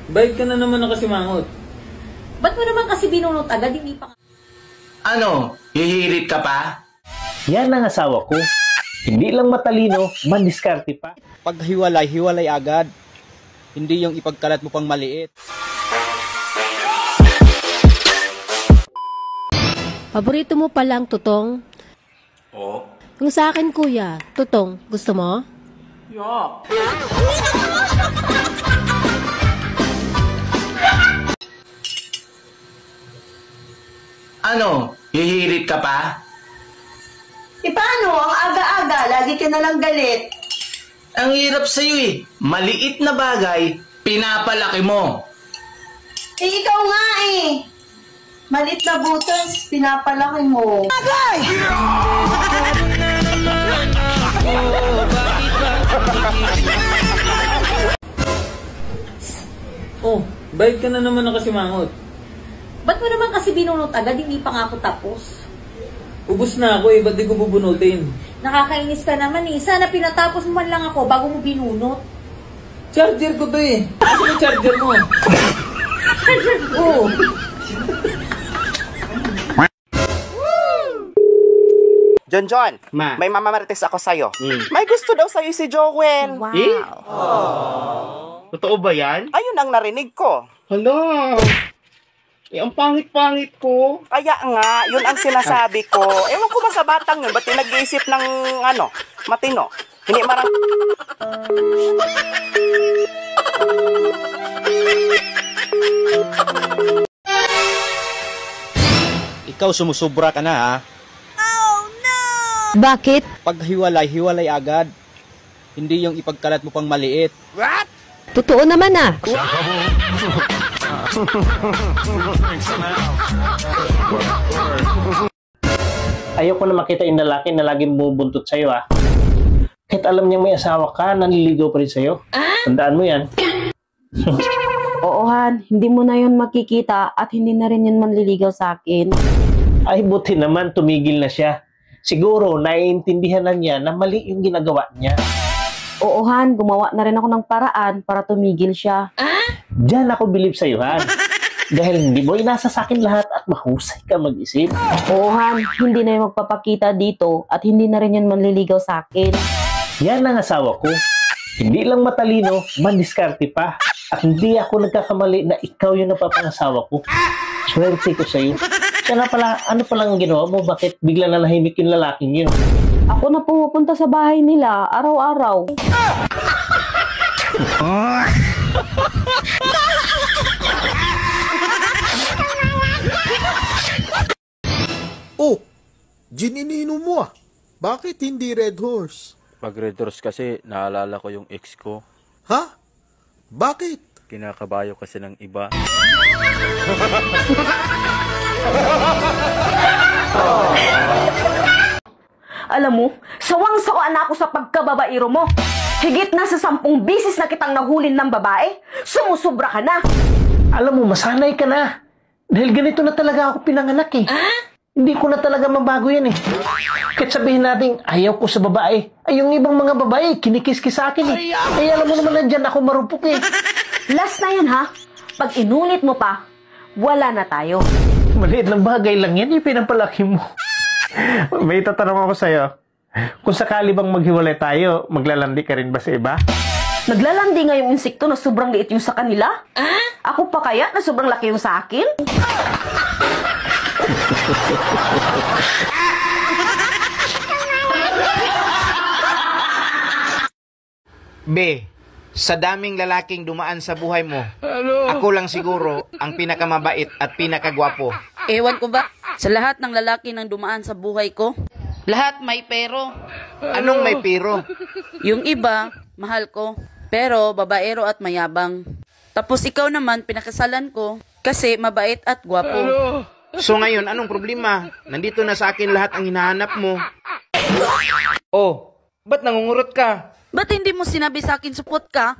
Bayad ka na naman nakasimangot. Ba't mo naman kasi binunot agad, hindi pa... Ano? Hihirit ka pa? Yan ang asawa ko. Hindi lang matalino, mandiskarte pa. Pag hiwalay, hiwalay agad. Hindi yung ipagkalat mo pang maliit. Paborito mo palang tutong? Oo. Kung sa akin, kuya, tutong, gusto mo? Yuck! Ano? Hihirit ka pa? Paano? Ang aga-aga, lagi ka nalang galit. Ang hirap sa'yo eh. Maliit na bagay, pinapalaki mo. Ikaw nga eh. Malit na butas, pinapalaki mo. Agay! Oh, bayad ka na naman nakasimangot. Ba't mo naman kasi binunot agad, hindi pa nga ako tapos? Ubus na ako eh, ba't di ko bubunutin? Nakakainis ka naman eh. Sana pinatapos mo man lang ako bago mo binunot. Charger ko to eh. Kasi yung charger mo. Oo. John, Ma. may mamamarites ako sa'yo. May gusto daw sa'yo si Joel. Wow. Eh? Totoo ba yan? Ayun ang narinig ko. Hala! Eh, ang pangit-pangit ko. Kaya nga, yun ang sinasabi ko. Ewan ko ba sa batang yun, ba't nag-iisip ng, matino? Hindi marang... Ikaw sumusubra ka na ha. Bakit? Pag hiwalay, hiwalay agad. Hindi yung ipagkalat mo pang maliit. Totoo naman ah. Ayoko na makita yung lalaki na laging bumubuntot sa'yo ah. Kahit alam niyang may asawa ka, nanliligaw pa rin sa'yo. Tandaan mo yan. Oo, Han. Hindi mo na yun makikita at hindi na rin yun manliligaw sa akin. Ay, buti naman, tumigil na siya. Siguro, naiintindihan na niya na mali yung ginagawa niya. Oo, Han. Gumawa na rin ako ng paraan para tumigil siya. Diyan ako believe sa'yo, Han. Dahil hindi mo inasa sa akin lahat at mahusay ka mag-isip. Oo, Han. Hindi na yun magpapakita dito at hindi na rin yun manliligaw sa akin. Yan ang asawa ko. Hindi lang matalino, mandiskarte pa. At hindi ako nagkakamali na ikaw yung napapangasawa ko. Swerte ko sa'yo. Kaya nga pala, ano palang ginawa mo? Bakit bigla na nahimik yung lalaking yun? Ako na pumupunta sa bahay nila araw-araw. Oh, gininino mo ah. Bakit hindi Red Horse? Pag Red Horse kasi, naalala ko yung ex ko. Ha? Bakit? Kinakabayo kasi ng iba. Alam mo, sawang-sawa na ako sa pagkababairo mo. Higit na sa 10 bisis na kitang nahulin ng babae, sumusubra ka na. Alam mo, masanay ka na. Dahil ganito na talaga ako pinanganak eh. Hindi ko na talaga mabago yan eh. Kahit sabihin natin, ayaw ko sa babae. Ay, yung ibang mga babae, kinikis-kis sa akin eh. Ay, alam mo naman na dyan ako marupok eh. Last na yan ha. Pag inulit mo pa, wala na tayo. Maliit lang bagay lang yan, pinapalaki mo. May tatanong ako sa'yo. Kung sakali bang maghiwalay tayo, maglalandi ka rin ba sa iba? Naglalandi nga yung insekto na sobrang liit yung sa kanila? Ako pa kaya na sobrang laki yung sa akin? Be, sa daming lalaking dumaan sa buhay mo, ako lang siguro ang pinakamabait at pinakagwapo. Ewan ko ba, sa lahat ng lalaki nang dumaan sa buhay ko, lahat may pero. Anong may pero? Yung iba, mahal ko, pero babaero at mayabang. Tapos ikaw naman, pinakasalan ko, kasi mabait at gwapo. So ngayon, anong problema? Nandito na sa akin lahat ang hinahanap mo. Oh, ba't nangungurot ka? Ba't hindi mo sinabi sa akin supot ka?